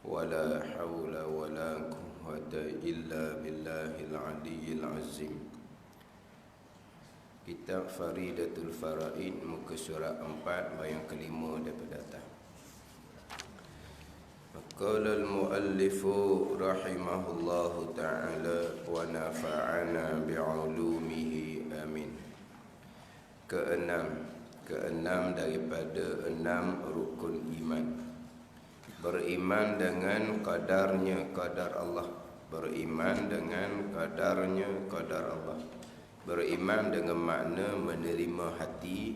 ولا حول ولا قوة إلا بالله العلي العظيم. Kitab Faridatul Faraid, muka surat 4 bayang kelima daripada atas. Qala al-muallifu rahimahullahu ta'ala wa nafa'ana bi'ulumihi amin. Keenam daripada 6 rukun iman. Beriman dengan qadarnya qadar Allah. Beriman dengan qadarnya qadar Allah. Beriman dengan makna menerima hati,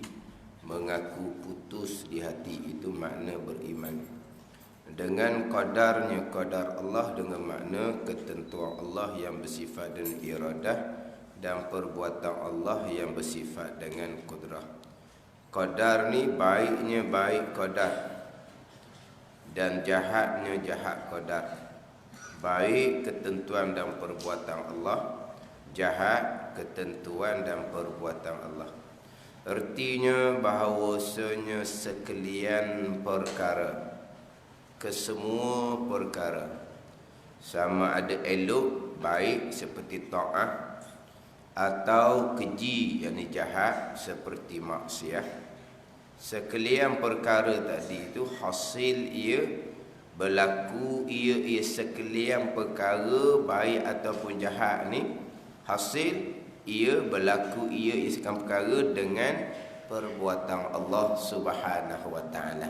mengaku putus di hati, itu makna beriman. Dengan qadarnya qadar Allah, dengan makna ketentuan Allah yang bersifat dengan iradah dan perbuatan Allah yang bersifat dengan qudrah. Qadar ni baiknya baik qadar dan jahatnya jahat qadar. Baik ketentuan dan perbuatan Allah, jahat ketentuan dan perbuatan Allah. Artinya bahawasanya sekalian perkara, kesemua perkara, sama ada elok baik seperti ta'ah, atau keji yang jahat seperti maksiat, sekalian perkara tadi itu hasil ia berlaku, ia sekalian perkara baik ataupun jahat ni, hasil ia berlaku, ia sekalian perkara dengan perbuatan Allah Subhanahu wa ta'ala.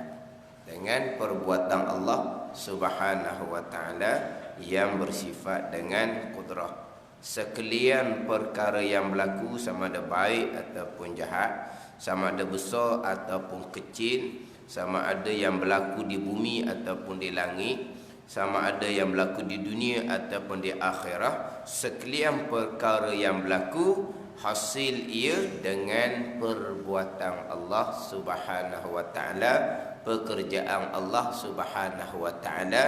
Dengan perbuatan Allah Subhanahu wa ta'ala yang bersifat dengan qudrah. Sekalian perkara yang berlaku, sama ada baik ataupun jahat, sama ada besar ataupun kecil, sama ada yang berlaku di bumi ataupun di langit, sama ada yang berlaku di dunia ataupun di akhirat, sekalian perkara yang berlaku, hasil ia dengan perbuatan Allah Subhanahu wa ta'ala, pekerjaan Allah Subhanahu wa ta'ala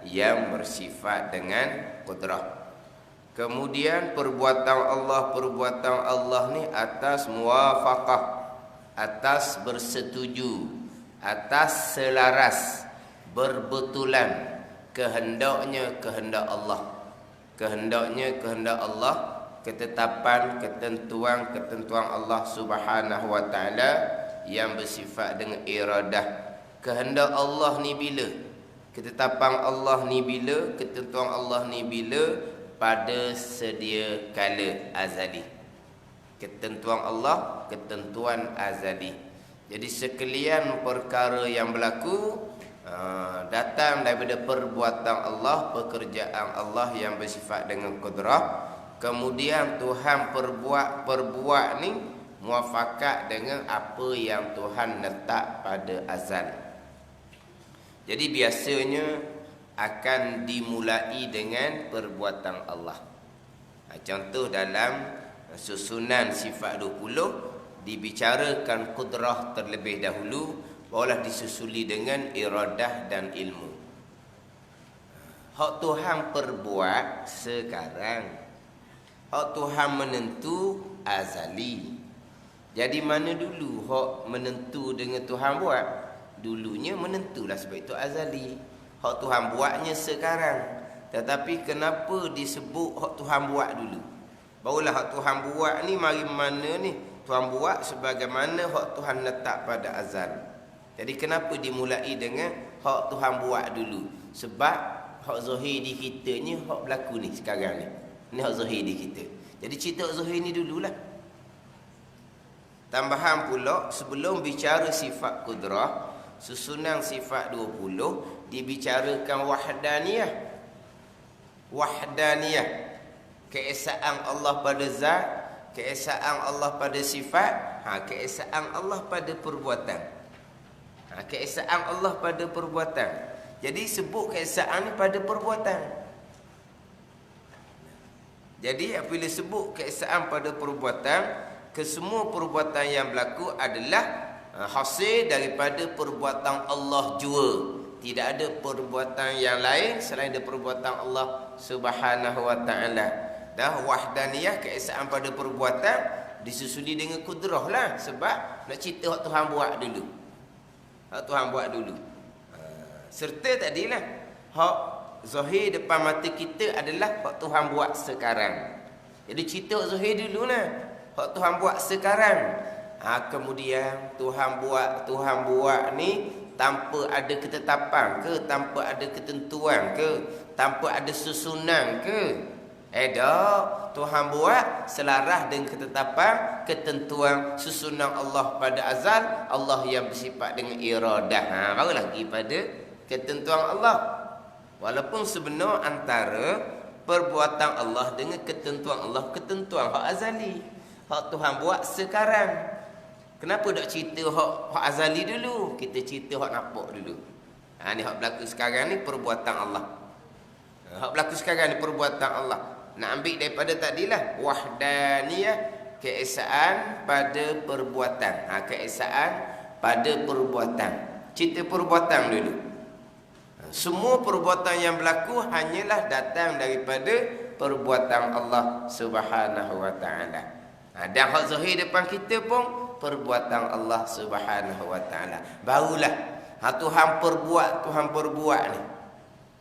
yang bersifat dengan qudrah. Kemudian perbuatan Allah ni atas muwafaqah, atas bersetuju, atas selaras, berbetulan kehendaknya kehendak Allah. Kehendaknya kehendak Allah, ketetapan ketentuan Allah Subhanahu wa ta'ala yang bersifat dengan iradah. Kehendak Allah ni bila? Ketetapan Allah ni bila? Ketentuan Allah ni bila? Pada sedia kala azali. Ketentuan Allah, ketentuan azali. Jadi sekalian perkara yang berlaku datang daripada perbuatan Allah, pekerjaan Allah yang bersifat dengan qudrah. Kemudian Tuhan perbuat ni muafakat dengan apa yang Tuhan letak pada azal. Jadi biasanya akan dimulai dengan perbuatan Allah. Contoh dalam susunan sifat 20 dibicarakan qudrah terlebih dahulu, barulah disusuli dengan iradah dan ilmu. Hak Tuhan perbuat sekarang, hak Tuhan menentu azali. Jadi mana dulu hak menentu dengan Tuhan buat? Dulunya menentulah, sebab itu azali. Hak Tuhan buatnya sekarang. Tetapi kenapa disebut hak Tuhan buat dulu? Barulah hak Tuhan buat ni mari mana ni? Tuhan buat sebagaimana hak Tuhan letak pada azal. Jadi kenapa dimulai dengan hak Tuhan buat dulu? Sebab hak zahir di kita ni, hak berlaku ni sekarang ni. Ni hak zahir di kita. Jadi cerita hak zahir ni dululah. Tambahan pula, sebelum bicara sifat qudrah, susunan sifat 20 dibicarakan wahdaniyah. Wahdaniyah, keesaan Allah pada zat, keesaan Allah pada sifat, keesaan Allah pada perbuatan. Keesaan Allah pada perbuatan. Jadi sebut keesaan ni pada perbuatan. Jadi apabila sebut keesaan pada perbuatan, kesemua perbuatan yang berlaku adalah hasil daripada perbuatan Allah jua. Tidak ada perbuatan yang lain selain dari perbuatan Allah Subhanahu wa ta'ala. Dan wahdaniyah, keesaan pada perbuatan, disusuli dengan kudrah lah. Sebab nak cerita hak Tuhan buat dulu. Hak Tuhan buat dulu. Serta tadilah Hak zahir depan mata kita adalah hak Tuhan buat sekarang. Jadi cerita zahir dulu lah. Hak Tuhan buat sekarang. Kemudian Tuhan buat ni tanpa ada ketetapan ke, tanpa ada ketentuan ke, tanpa ada susunan ke. Tak, Tuhan buat selaras dengan ketetapan, ketentuan, susunan Allah pada azal. Allah yang bersifat dengan iradah. Baru lagi pada ketentuan Allah. Walaupun sebenar antara perbuatan Allah dengan ketentuan Allah, ketentuan hak azali, hak Tuhan buat sekarang. Kenapa tak cerita hak azali dulu? Kita cerita hak nampak dulu. Ni hak berlaku sekarang ni perbuatan Allah. Hak berlaku sekarang ni perbuatan Allah. Nak ambil daripada tadilah wahdaniyah, keesaan pada perbuatan. Keesaan pada perbuatan. Cerita perbuatan dulu. Semua perbuatan yang berlaku hanyalah datang daripada perbuatan Allah Subhanahu wa taala. Dan hak zahir depan kita pun perbuatan Allah Subhanahu wa taala. Barulah Tuhan perbuat ni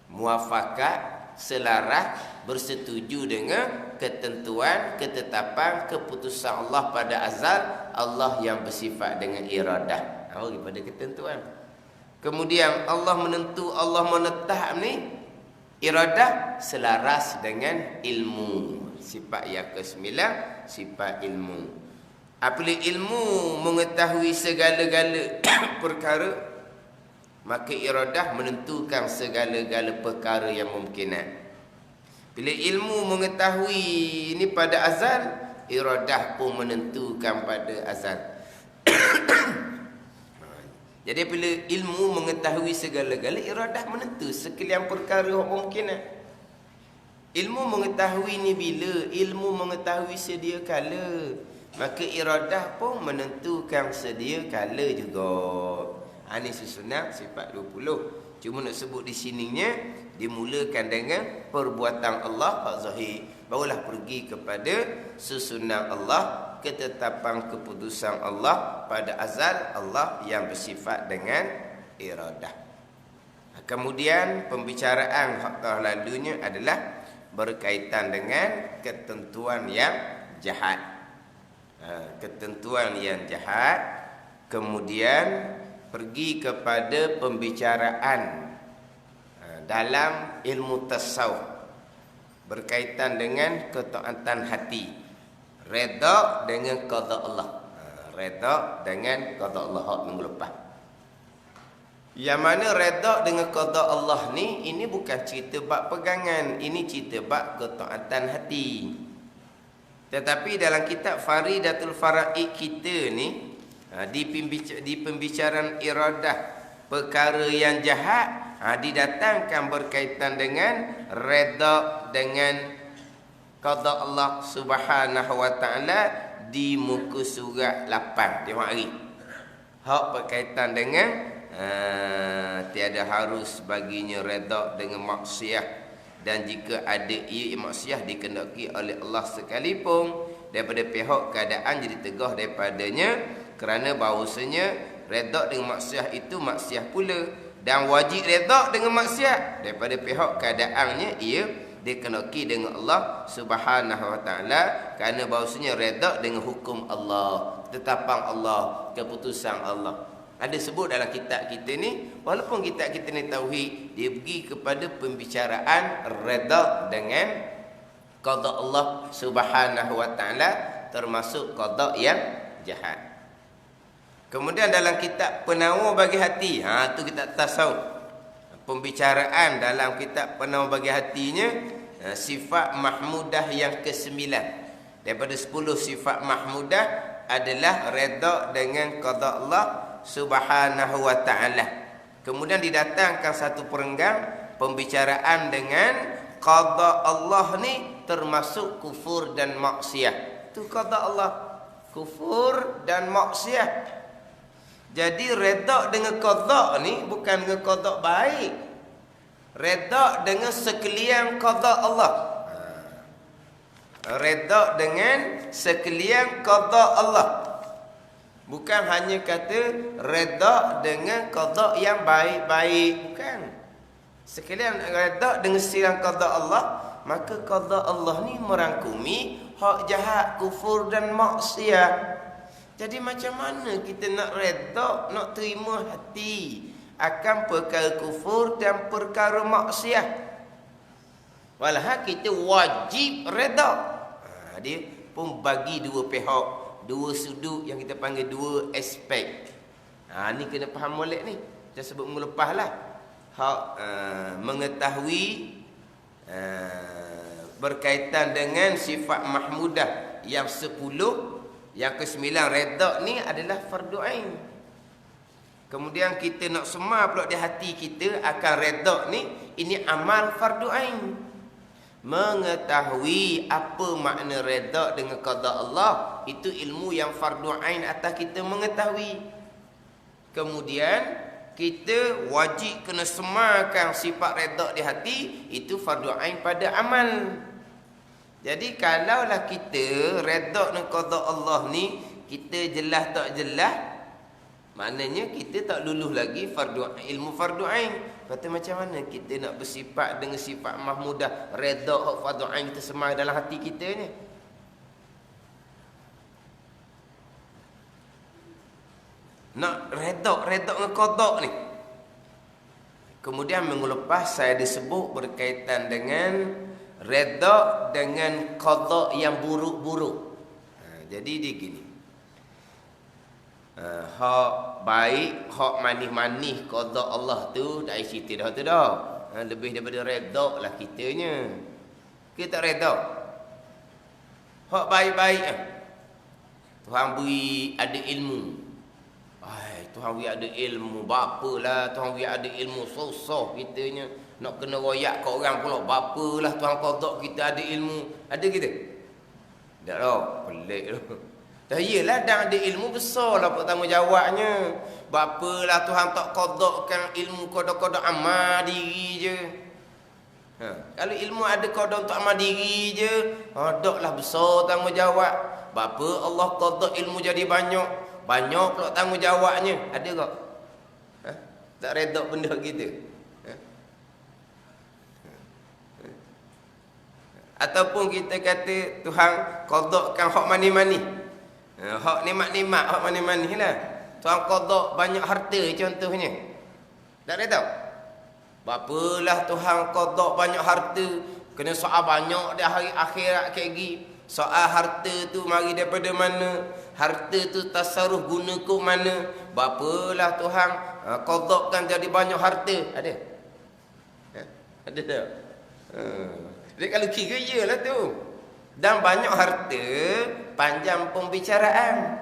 muafakat, selaras, bersetuju dengan ketentuan, ketetapan, keputusan Allah pada azal. Allah yang bersifat dengan iradah. Daripada ketentuan. Kemudian Allah menetap ni iradah selaras dengan ilmu. Sifat yang ke-9, sifat ilmu. Apabila ilmu mengetahui segala-gala perkara, maka iradah menentukan segala-gala perkara yang mungkinat. Bila ilmu mengetahui ini pada azal, iradah pun menentukan pada azal. Jadi bila ilmu mengetahui segala-gala, iradah menentu sekalian perkara yang mungkinat. Ilmu mengetahui ni bila, ilmu mengetahui sedia kala, maka iradah pun menentukan sedia kala juga. Ini susunan sifat 20. Cuma nak sebut di sininya, dimulakan dengan perbuatan Allah hak zahir. Barulah pergi kepada susunan Allah, ketetapan keputusan Allah pada azal, Allah yang bersifat dengan iradah. Kemudian pembicaraan hak lalunya adalah berkaitan dengan ketentuan yang jahat. Ketentuan yang jahat. Kemudian pergi kepada pembicaraan dalam ilmu tasawuf berkaitan dengan ketaatan hati, redha dengan qada Allah. Redha dengan qada Allah hak minggu lepas. Yang mana redha dengan qada Allah ni, ini bukan cerita bab pegangan, ini cerita bab ketaatan hati. Tetapi dalam kitab Faridatul Faraid kita ni, di pembicaraan iradah perkara yang jahat, didatangkan berkaitan dengan redha dengan qada Allah Subhanahu wa taala di muka surat 8. Tengok hari. Hak berkaitan dengan tiada harus baginya redha dengan maksiat, dan jika ada ia maksiat dikehendaki oleh Allah sekalipun, daripada pihak keadaan jadi tegah daripadanya, kerana bahawasanya redha dengan maksiat itu maksiat pula, dan wajib redha dengan maksiat daripada pihak keadaannya ia dikehendaki dengan Allah Subhanahu wa taala, kerana bahawasanya redha dengan hukum Allah, ketetapan Allah, keputusan Allah. Ada sebut dalam kitab kita ni, walaupun kitab kita ni tauhid, dia pergi kepada pembicaraan redha dengan qada Allah Subhanahu wa taala, termasuk qada yang jahat. Kemudian dalam kitab Penawar bagi Hati, tu kitab tasawuf. Pembicaraan dalam kitab Penawar bagi Hatinya, sifat mahmudah yang ke-9. Daripada 10 sifat mahmudah adalah redha dengan qada Allah Subhanahu wa taala. Kemudian didatangkan satu perenggan pembicaraan dengan qada Allah ni termasuk kufur dan maksiat. Itu qada Allah, kufur dan maksiat. Jadi redha dengan qada ni bukan dengan qada baik. Redha dengan sekalian qada Allah. Redha dengan sekalian qada Allah. Bukan hanya kata redha dengan qada yang baik-baik, bukan. Sekalian redha dengan silang qada Allah, maka qada Allah ni merangkumi hak jahat, kufur dan maksiat. Jadi macam mana kita nak redha, nak terima hati akan perkara kufur dan perkara maksiat? Walhal kita wajib redha. Dia pun bagi dua pihak, dua sudut yang kita panggil dua aspek. Ni kena faham molek ni. Kita sebut minggu lepas lah. Hak mengetahui berkaitan dengan sifat mahmudah yang 10, yang ke-9 redha ni adalah fardu ain. Kemudian kita nak semar pula di hati kita akan redha ni, ini amal fardu ain. Mengetahui apa makna redha dengan qada Allah, itu ilmu yang fardu ain atas kita mengetahui. Kemudian kita wajib kena semarkan sifat redha di hati, itu fardu ain pada amal. Jadi kalaulah kita redha dengan qada Allah ni, kita jelas tak jelas, maknanya kita tak luluh lagi ilmu fardu ain. Kata macam mana kita nak bersifat dengan sifat mahmudah, redha hak fardu ain kita semar dalam hati kita ni? Nak redha dengan qada ni. Kemudian minggu lepas saya disebut berkaitan dengan redha dengan qada yang buruk-buruk. Jadi dia gini. Hak baik, hak manis-manis qada Allah tu tak cerita dah tu dah. Lebih daripada redha lah kitanya. Kita tak redha. Hak baik-baik Tuhan beri ada ilmu. Tuhan beri ada ilmu, bapalah Tuhan beri ada ilmu susah kitanya. Nak kena royak kat orang pula, bapalah Tuhan qada kita ada ilmu. Ada kita? Tak lah, pelik tu. Dah iyalah dah ada ilmu besarlah tanggungjawabnya. Bapalah Tuhan tak qadakan ilmu qada-qada amal diri je. Kalau ilmu ada qada untuk amal diri je, daklah besar tanggungjawab. Bapa Allah qada ilmu jadi banyak pula tanggungjawabnya. Ada tak? Tak redha benda kita. Ataupun kita kata Tuhan qadakan hak manis-manis. Hak nikmat-nikmat, hak manis-manis lah. Tuhan qada banyak harta contohnya. Tak redha? Bapalah Tuhan qada banyak harta, kena soal banyak di hari akhirat kayak gini. Soal harta tu mari daripada mana? Harta tu tasarruf guna ke mana? Bapalah Tuhan qadakan jadi banyak harta. Ada? Ada tak? Jadi kalau kira iyalah tu. Dan banyak harta, panjang pembicaraan.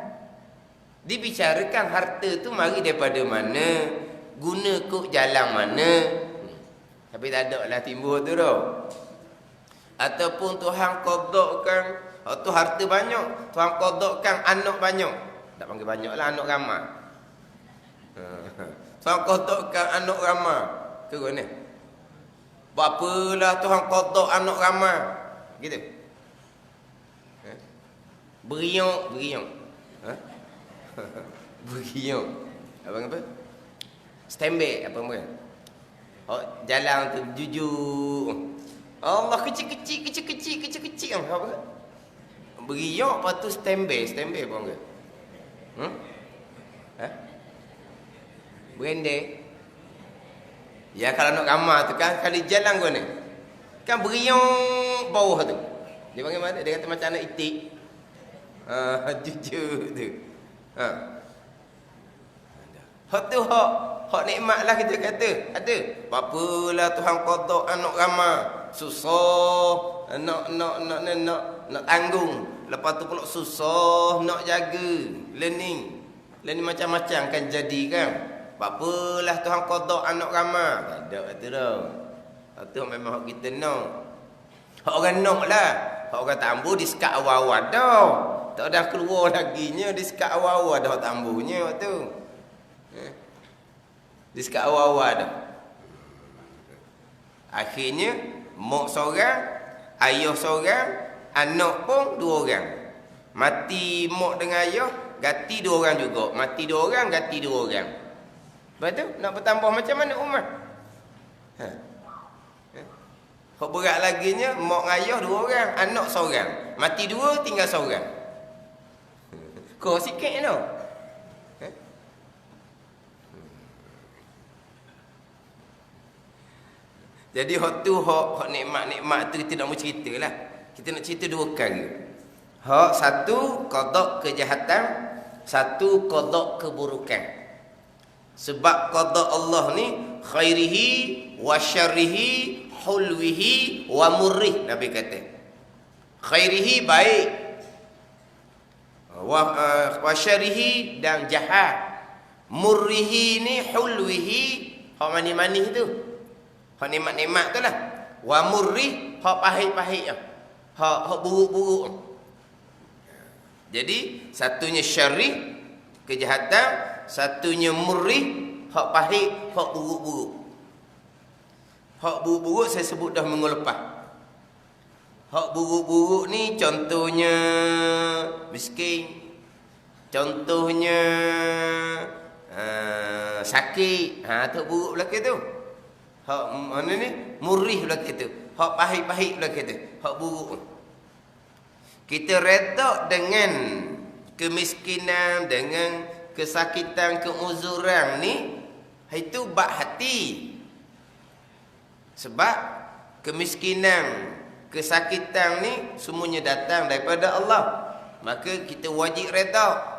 Dibicarakan harta tu mari daripada mana? Guna ke jalan mana? Tapi tak ada lah timbul tu dah. Ataupun Tuhan qadakan tu harta banyak, Tuhan qadakan anak banyak. Tak panggil banyak lah, anak ramai. Tuhan qadakan anak ramai. Turun ni. Bapalah Tuhan qada anak ramai. Gitu. Beriok. Beriok. Apa? Standby apa pun. Jalan tu jujur. Allah kecil-kecil apa? Beriok lepas tu standby apa enggak? Berende. Ya kalau nak ramah tu kan kali jalan kau ni. Kan beriok bawah tu. Dia panggil mana? Dia kata macam anak itik. Jujur tu. Hak tu hak nikmat lah kita kata. Ada. Bapalah Tuhan qada anak ramai. Susah nak tanggung. Lepas tu pula susah nak jaga. Learning macam-macam kan jadi kan. Bapalah Tuhan qada anak ramai. Tak ada kata dah. Itu memang hak kita nak. Hak orang nak lah. Hak orang tambuh disekat awal-awal dah. Tak ada keluar laginya disekat awal-awal dah tambuhnya waktu tu. Disekat awal-awal dah. Akhirnya mak seorang, ayah seorang, anak pun 2 orang. Mati mak dengan ayah, ganti 2 orang juga. Mati 2 orang, ganti 2 orang. Lepas tu nak bertambah macam mana umat? Hak berat laginya mak ayah 2 orang, anak seorang. Mati 2, tinggal seorang. Kau sikit tau. Jadi hak tu hak nikmat-nikmat tu kita nak mau ceritalah. Kita nak cerita 2 perkara. Hak satu qada kejahatan, satu qada keburukan. Sebab qada Allah ni khairihi wa syarrihi hulwihi wa murrih, Nabi kata. Khairihi baik, wa syarrihi dan jahat. Murrihi ni hulwihi, hak manis-manis tu. Hak nikmat-nikmat tu lah. Wa murrih, hak pahit-pahit tu. Hak buruk-buruk. Jadi satunya syarrih, kejahatan, satunya murrih, hak pahit, hak buruk-buruk. Hak buruk-buruk saya sebut dah minggu lepas. Hak buruk-buruk ni contohnya miskin, contohnya sakit. Tu buruk belakang tu. Hak mana ni? Murrih belakang tu. Hak pahit-pahit belakang tu. Hak buruk. Kita reda dengan kemiskinan, dengan kesakitan, keuzuran ni, itu bak hati. Sebab kemiskinan, kesakitan ni semuanya datang daripada Allah. Maka kita wajib reda.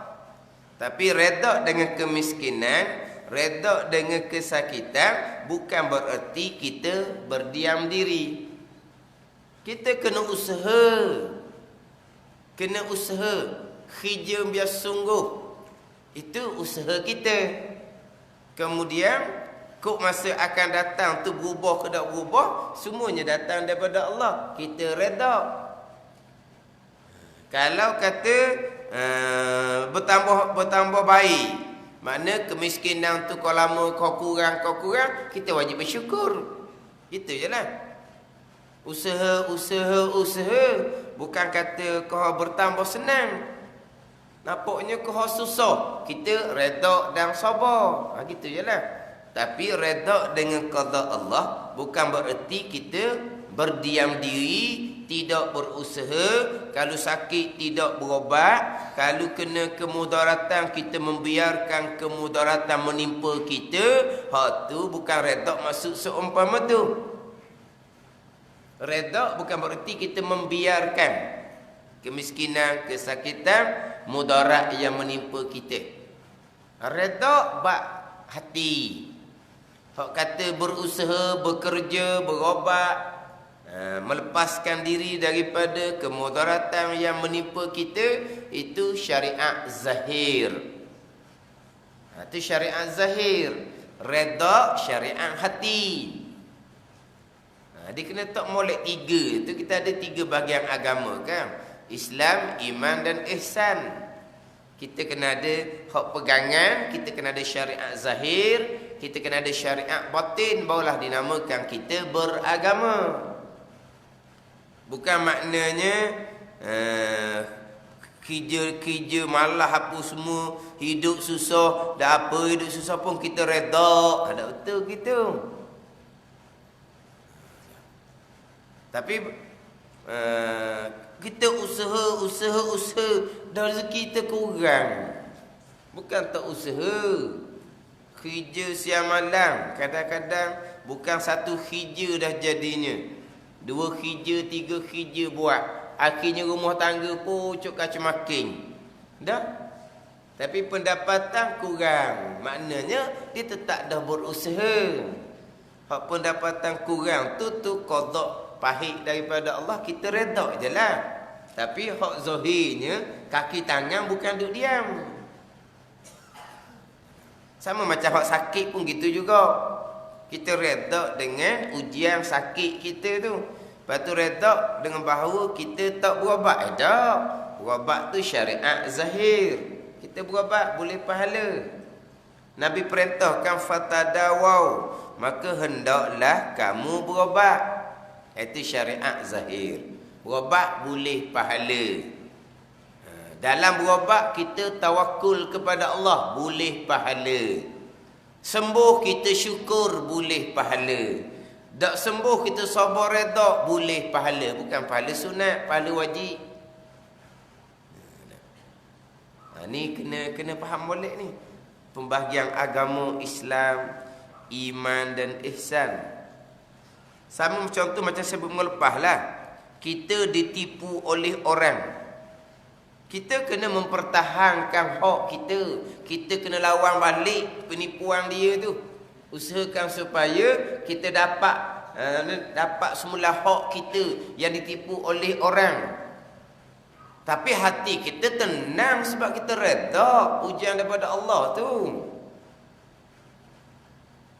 Tapi reda dengan kemiskinan, reda dengan kesakitan bukan bererti kita berdiam diri. Kita kena usaha. Kena usaha. Kerja biar sungguh. Itu usaha kita. Kemudian kok masa akan datang tu berubah ke tak berubah, semuanya datang daripada Allah. Kita reda. Kalau kata bertambah baik, makna kemiskinan tu kau lama kau kurang, kita wajib bersyukur. Itu je lah. Usaha. Bukan kata kau bertambah senang. Nampaknya kau susah, kita reda dan sabar. Gitu je lah. Tapi reda dengan qada Allah bukan bererti kita berdiam diri, tidak berusaha. Kalau sakit tidak berobat, kalau kena kemudaratan kita membiarkan kemudaratan menimpa kita. Hak tu bukan reda maksud seumpama tu. Reda bukan bererti kita membiarkan kemiskinan, kesakitan, mudarat yang menimpa kita. Reda bak hati. Hak kata berusaha, bekerja, berobat, melepaskan diri daripada kemudaratan yang menimpa kita, itu syariat zahir. Itu syariat zahir. Reda syariat hati. Dia kena tak molek 3. Itu kita ada 3 bahagian agama kan. Islam, iman dan ihsan. Kita kena ada hak pegangan, kita kena ada syariat zahir, kita kena ada syariat batin, barulah dinamakan kita beragama. Bukan maknanya kerja malah apa semua, hidup susah, dah apa hidup susah pun kita reda. Ada betul gitu. Tapi kita usaha dah rezeki kita kurang. Bukan tak usaha. Kerja siang malam, kadang-kadang bukan 1 kerja dah jadinya. 2 kerja, 3 kerja buat. Akhirnya rumah tangga pun cuk kacau-makin. Dah. Tapi pendapatan kurang. Maknanya dia tetap dah berusaha. Hak pendapatan kurang tu qada pahit daripada Allah, kita reda je lah. Tapi hak zahirnya kaki tangan bukan duduk diam. Sama macam hak sakit pun gitu juga. Kita reda dengan ujian sakit kita tu. Lepas tu reda dengan bahawa kita tak berubat. Tak. Berubat tu syariat zahir. Kita berubat boleh pahala. Nabi perintahkan fatadawau, maka hendaklah kamu berubat. Itu syariat zahir. Berubat boleh pahala. Dalam berubat kita tawakul kepada Allah, boleh pahala. Sembuh kita syukur, boleh pahala. Tak sembuh kita sabar redha, boleh pahala, bukan pahala sunat, pahala wajib. Ni kena faham molek ni. Pembahagian agama Islam, iman dan ihsan. Sama contoh macam saya melepas lah. Kita ditipu oleh orang. Kita kena mempertahankan hak kita. Kita kena lawan balik penipuan dia tu. Usahakan supaya kita dapat semula hak kita yang ditipu oleh orang. Tapi hati kita tenang sebab kita redha ujian daripada Allah tu.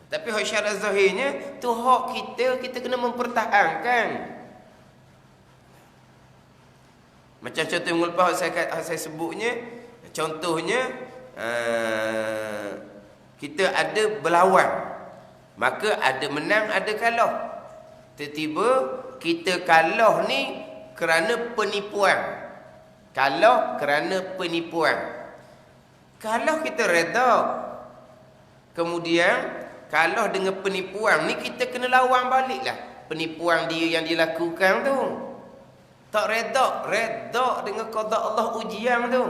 Tapi hak syarat zahirnya tu hak kita kena mempertahankan. Macam contoh yang lepas saya sebutnya, contohnya kita ada berlawan, maka ada menang, ada kalah. Tiba-tiba kita kalah ni kerana penipuan. Kalah kerana penipuan. Kalah kita redha. Kemudian kalah dengan penipuan ni kita kena lawan baliklah penipuan dia yang dilakukan tu. Tak redha dengan qada Allah ujian tu.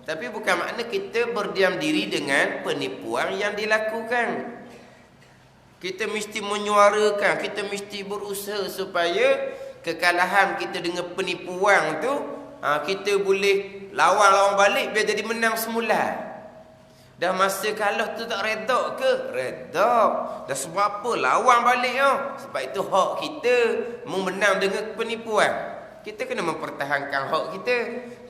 Tapi bukan makna kita berdiam diri dengan penipuan yang dilakukan. Kita mesti menyuarakan, kita mesti berusaha supaya kekalahan kita dengan penipuan tu kita boleh lawan balik biar jadi menang semula. Dah masa kalah tu tak redha ke? Redha. Dah sebab apa? Lawan balik sebab itu hak kita menang dengan penipuan. Kita kena mempertahankan hak kita.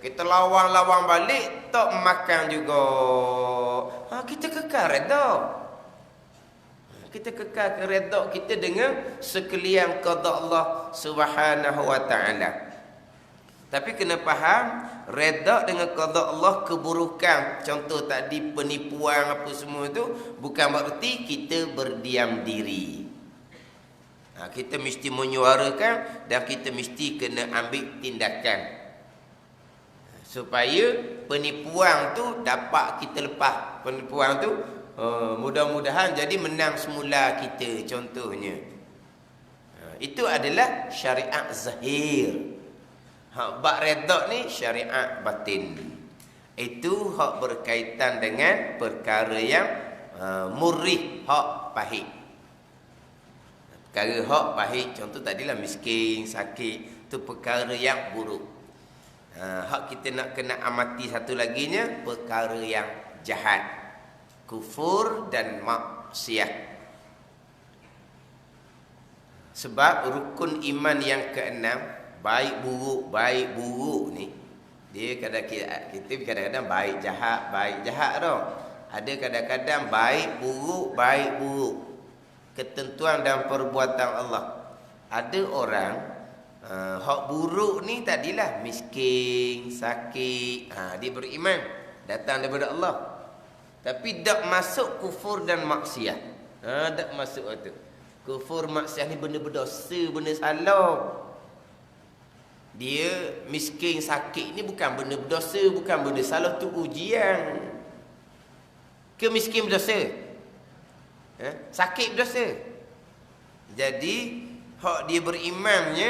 Kita lawan balik tak makan juga. Kita kekal redha. Kita kekal redha kita dengan sekalian qada Allah Subhanahu wa taala. Tapi kena faham, redha dengan qada Allah keburukan, contoh tadi penipuan apa semua tu, bukan berarti kita berdiam diri. Kita mesti menyuarakan dan kita mesti kena ambil tindakan supaya penipuan tu dapat kita lepas. Penipuan tu mudah-mudahan jadi menang semula kita, contohnya. Itu adalah syariat zahir. Hak bab redha ni syariat batin. Itu hak berkaitan dengan perkara yang murrih, hak pahit. Perkara hak pahit, contoh tadilah miskin, sakit, tu perkara yang buruk. Hak kita nak kena amati satu laginya, perkara yang jahat, kufur dan maksiat. Sebab rukun iman yang keenam, baik buruk ni, dia kadang-kadang baik jahat tau. Ada kadang-kadang baik buruk. Ketentuan dan perbuatan Allah. Ada orang hak buruk ni tadilah miskin, sakit, dia beriman, datang daripada Allah. Tapi tak masuk kufur dan maksiat. Tak masuk tu. Kufur maksiat ni benda berdosa, benda salah. Dia miskin sakit ni bukan benda berdosa, bukan benda salah, tu ujian. Ke miskin berdosa? Sakit berdosa. Jadi hak dia berimannya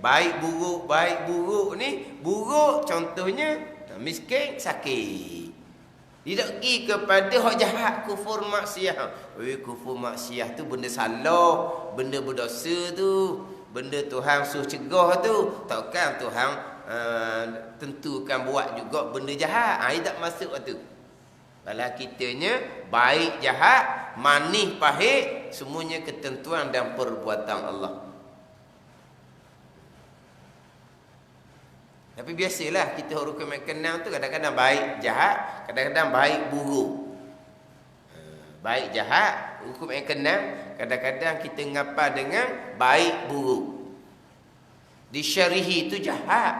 baik buruk ni, buruk contohnya miskin sakit. Dia tak pergi kepada hak jahat, kufur maksiat. Kufur maksiat tu benda salah, benda berdosa tu, benda Tuhan suruh cegah tu. Takkan Tuhan tentukan buat juga benda jahat. Dia tak masuk tu. Kalau kitanya baik jahat, manis pahit, semuanya ketentuan dan perbuatan Allah. Tapi biasalah kita hukum yang kenal tu kadang-kadang baik jahat, kadang-kadang baik buruk. Baik jahat, hukum yang kenal, kadang-kadang kita ngapa dengan baik buruk. Di syarihi itu jahat,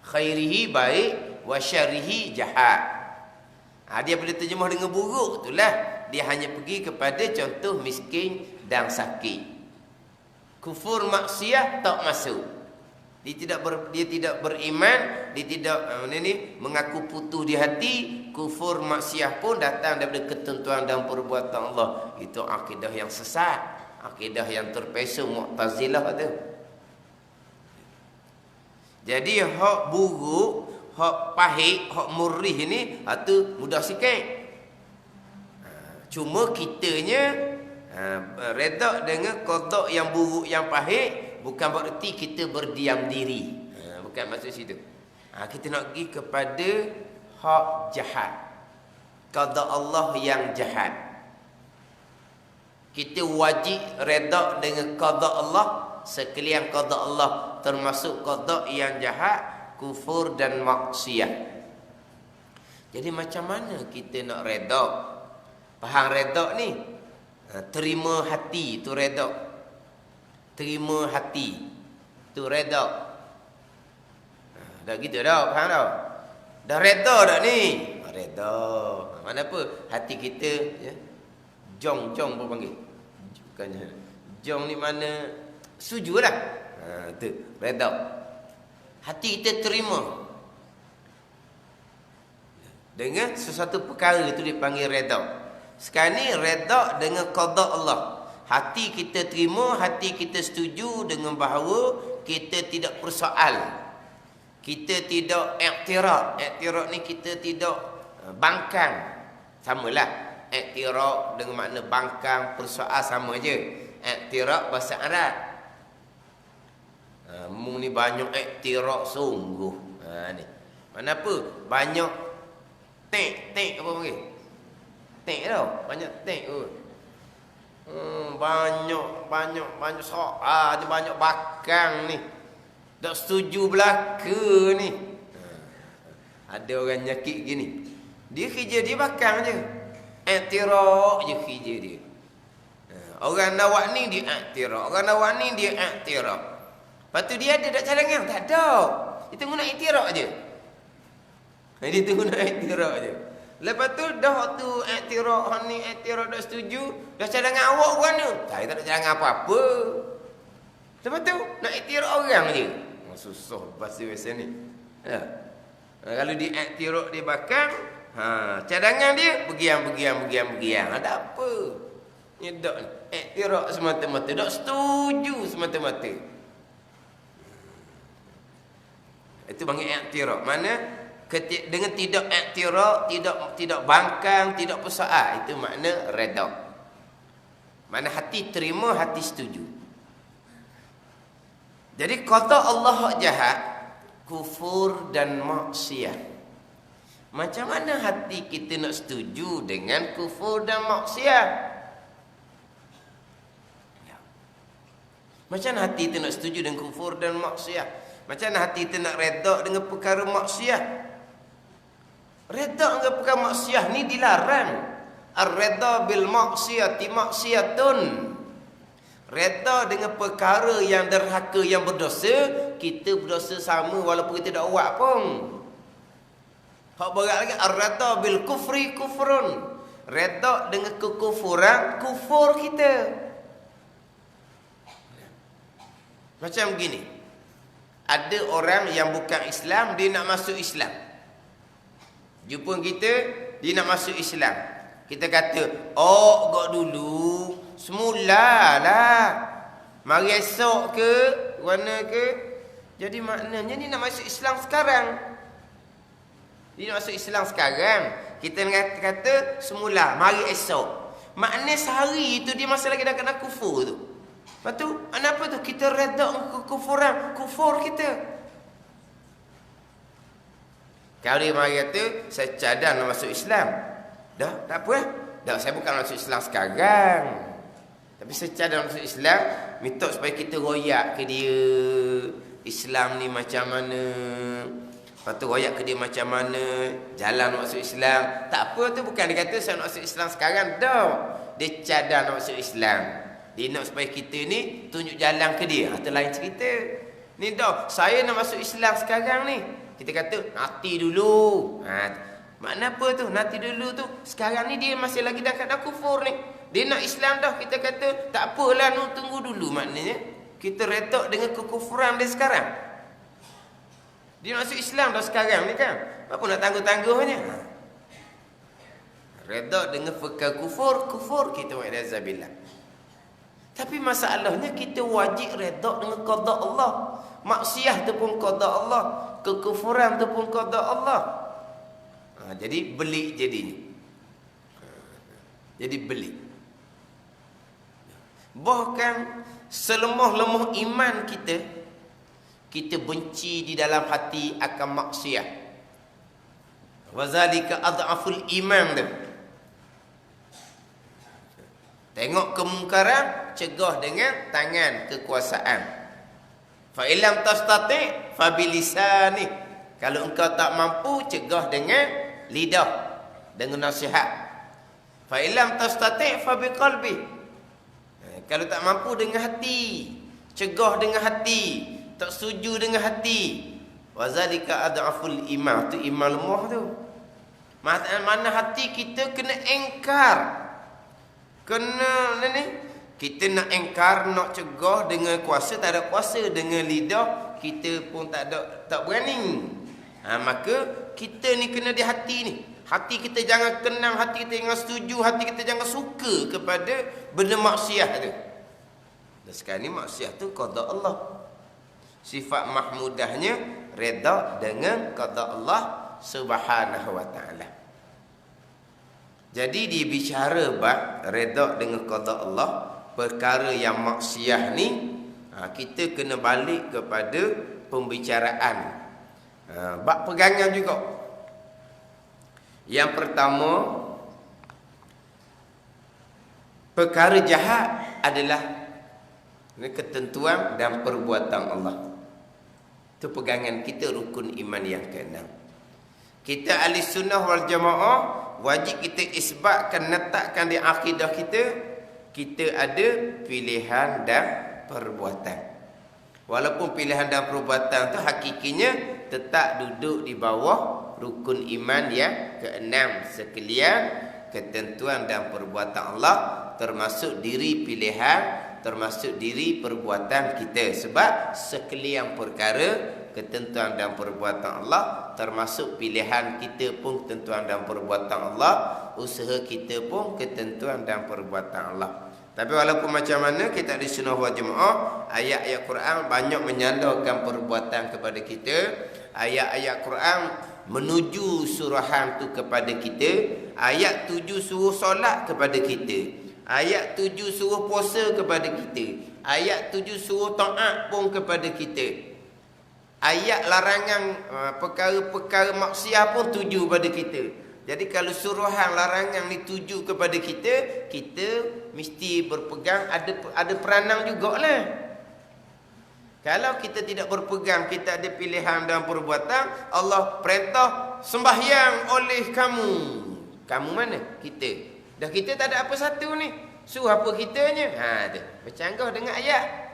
khairihi baik, wa syarihi jahat. Dia boleh terjemah dengan buruk itulah. Dia hanya pergi kepada contoh miskin dan sakit. Kufur maksiat tak masuk. Dia tidak beriman, dia tidak mengaku putus di hati. Kufur maksiat pun datang daripada ketentuan dan perbuatan Allah. Itu akidah yang sesat. Akidah yang terpesa Mu'tazilah tu. Jadi hak buruk, hak pahit, hak murih ni tu mudah sikit. Cuma kitanya reda dengan qada yang buruk yang pahit, bukan bererti kita berdiam diri. Bukan maksud situ. Kita nak pergi kepada hak jahat, qada Allah yang jahat. Kita wajib reda dengan qada Allah sekalian qada Allah, termasuk qada yang jahat, kufur dan maksiat. Jadi macam mana kita nak reda? Faham reda ni? Terima hati tu reda. Terima hati tu reda. Dah gitu dah, faham dah? Dah reda dah ni? Reda. Mana apa? Hati kita ya. Jong pun panggil. Bukannya jong ni mana sujulah. Tu reda. Hati kita terima dengan sesuatu perkara itu dipanggil reda. Sekarang ni reda dengan qada Allah. Hati kita terima, hati kita setuju dengan bahawa kita tidak persoal. Kita tidak iktiraf. Iktiraf ni kita tidak bangkang. Samalah. Iktiraf dengan makna bangkang, persoal sama je. Iktiraf bahasa Arab. Mu ni banyak iktiraf sungguh. Ni. Mana apa? Banyak tek apa panggil? Tek tau. Banyak tek kot. Banyak soal, ni banyak bakang ni. Tak setuju belaka ni. Ada orang nyakit gini. Dia kerja dia bakang je. Iktiraf je kerja dia. Orang nawak ni dia iktiraf. Orang nawak ni dia iktiraf. Lepas tu dia ada tak cadangan? Tak ada. Dia tunggu nak iktiraf je. Dia tunggu nak iktiraf je. Lepas tu dah tu iktiraf, ni iktiraf dah setuju. Dah cadangan awak mana? Saya tak ada cadangan apa-apa. Lepas tu nak iktiraf orang je. Susah bahasa ni. Kalau dia iktiraf dia bakang, cadangan dia begiang. Ada apa? Ni dak iktiraf semata-mata, dak setuju semata-mata. Itu panggil iktiraf. Mana dengan tidak iktiraf, tidak bangkang, tidak persoal, itu makna reda. Mana hati terima, hati setuju. Jadi kata Allah jahat, kufur dan maksiat. Macam mana hati kita nak setuju dengan kufur dan maksiat? Macam mana hati kita nak setuju dengan kufur dan maksiat? Macam mana hati kita nak reda dengan perkara maksiat? Reda dengan perkara maksiat ni dilarang. Ar-reda bil maksiati maksiatun. Reda dengan perkara yang derhaka, yang berdosa, kita berdosa sama walaupun kita tak buat pun. Hak berat lagi, ar-reda bil kufri kufrun. Reda dengan kekufuran, kufur kita. Macam begini. Ada orang yang bukan Islam, dia nak masuk Islam. Jumpa kita, dia nak masuk Islam. Kita kata, gak dulu, semulalah. Mari esok ke, mana ke. Jadi maknanya ni nak masuk Islam sekarang. Dia nak masuk Islam sekarang. Kita kata semula, mari esok. Maknanya sehari itu dia masih lagi dah kena kufur tu. Lepas tu, kenapa tu? Kita reda kekufuran, kufur kita. Kalau dia mari kata, saya cadang nak masuk Islam. Dah, tak apa. Dah, saya bukan masuk Islam sekarang. Tapi saya cadang masuk Islam, minta supaya kita royak ke dia. Islam ni macam mana. Lepas tu royak ke dia macam mana. Jalan nak masuk Islam. Tak apa tu, bukan dia kata saya nak masuk Islam sekarang. Dah, dia cadang nak masuk Islam. Dia nak supaya kita ni tunjuk jalan ke dia. Itu lain cerita. Ni dah, saya nak masuk Islam sekarang ni. Kita kata, nanti dulu. Makna apa tu? Nanti dulu tu. Sekarang ni dia masih lagi dah kena kufur ni. Dia nak Islam dah. Kita kata, tak apalah, tunggu dulu. Maknanya, kita retak dengan kekufuran dia sekarang. Dia masuk Islam dah sekarang ni kan. Apa nak tangguh-tangguhnya? Retak dengan kufur kita wa'idhazabillah. Tapi masalahnya kita wajib redha dengan qada Allah. Maksiat tu pun qada Allah, kekufuran tu pun qada Allah. Jadi beli jadinya. Jadi beli. Bahkan selemah-lemah iman kita benci di dalam hati akan maksiat. Wazalika adhaful iman tu. Tengok kemungkaran, cegah dengan tangan kekuasaan. Fa illam tastati fa bilisani. Kalau engkau tak mampu, cegah dengan lidah, dengan nasihat. Fa illam tastati fa biqalbi. Kalau tak mampu dengan hati, cegah dengan hati, tak setuju dengan hati. Wazalika adhaful iman, tu iman lemah tu. Mana hati kita kena engkar. Kena kita nak engkar, nak cegah dengan kuasa, tak ada kuasa. Dengan lidah kita pun tak berani. Maka kita ni kena di hati ni. Hati kita jangan kenang, hati kita jangan setuju, hati kita jangan suka kepada benda maksiat tu. Dan sekarang ni maksiat tu qada Allah. Sifat mahmudahnya redha dengan qada Allah Subhanahu wa taala. Jadi dia bicara bab redha dengan qada Allah, perkara yang maksiat ni kita kena balik kepada pembicaraan. Bab pegangan juga. Yang pertama, perkara jahat adalah ketentuan dan perbuatan Allah. Itu pegangan kita, rukun iman yang keenam. Kita ahli sunnah wal jamaah wajib kita isbatkan, letakkan di akidah kita ada pilihan dan perbuatan. Walaupun pilihan dan perbuatan tu hakikinya tetap duduk di bawah rukun iman yang keenam sekalian, ketentuan dan perbuatan Allah, termasuk diri pilihan, termasuk diri perbuatan kita. Sebab sekalian perkara, ketentuan dan perbuatan Allah, termasuk pilihan kita pun ketentuan dan perbuatan Allah, usaha kita pun ketentuan dan perbuatan Allah. Tapi walaupun macam mana kita di sunnah wal jamaah, ayat-ayat Quran banyak menyandarkan perbuatan kepada kita. Ayat-ayat Quran menuju surahan tu kepada kita. Ayat 7 suruh solat kepada kita. Ayat 7 suruh puasa kepada kita. Ayat 7 suruh taat pun kepada kita. Ayat larangan perkara-perkara maksiat pun tuju pada kita. Jadi kalau suruhan larangan ni tuju kepada kita, kita mesti berpegang, ada peranan jugalah. Kalau kita tidak berpegang, kita ada pilihan dan perbuatan, Allah perintah sembahyang oleh kamu. Kamu mana? Kita. Dah kita tak ada apa satu ni. Suruh apa kitanya? Tu. Bercanggah dengan ayat.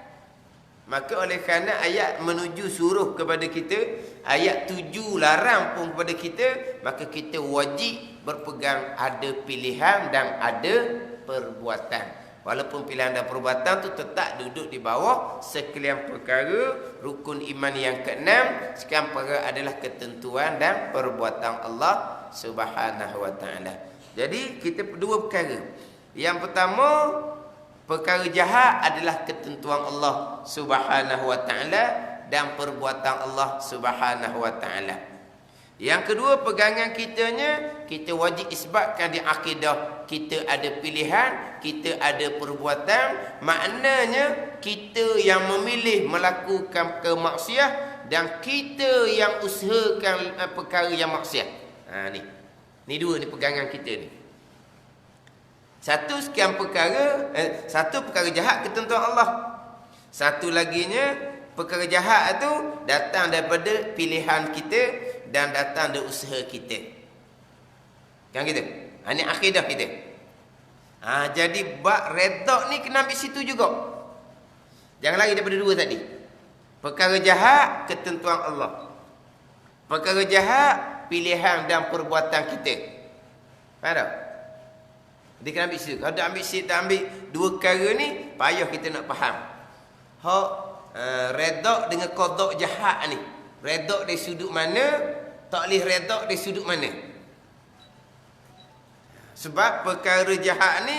Maka oleh kerana ayat menuju suruh kepada kita, ayat 7 larang pun kepada kita, maka kita wajib berpegang ada pilihan dan ada perbuatan. Walaupun pilihan dan perbuatan tu tetap duduk di bawah sekalian perkara rukun iman yang keenam. Sekian perkara adalah ketentuan dan perbuatan Allah Subhanahu wa taala. Jadi kita dua perkara. Yang pertama, perkara jahat adalah ketentuan Allah Subhanahu wa taala dan perbuatan Allah Subhanahu wa taala. Yang kedua, pegangan kitanya, kita wajib isbatkan di akidah kita ada pilihan, kita ada perbuatan. Maknanya kita yang memilih melakukan kemaksiat dan kita yang usahakan perkara yang maksiat. Ni dua ni pegangan kita ni. Satu perkara jahat ketentuan Allah. Satu laginya perkara jahat tu datang daripada pilihan kita dan datang dari usaha kita. Kan gitu? Ini akidah kita. Jadi bab redha ni kena ambil situ juga. Jangan lari daripada dua tadi. Perkara jahat ketentuan Allah. Perkara jahat pilihan dan perbuatan kita. Faham tak? Dia kena ambil situ. Kalau dia ambil situ, ambil dua perkara ni, payah kita nak faham. Redha dengan qada jahat ni. Redha dari sudut mana, tak boleh redha dari sudut mana. Sebab perkara jahat ni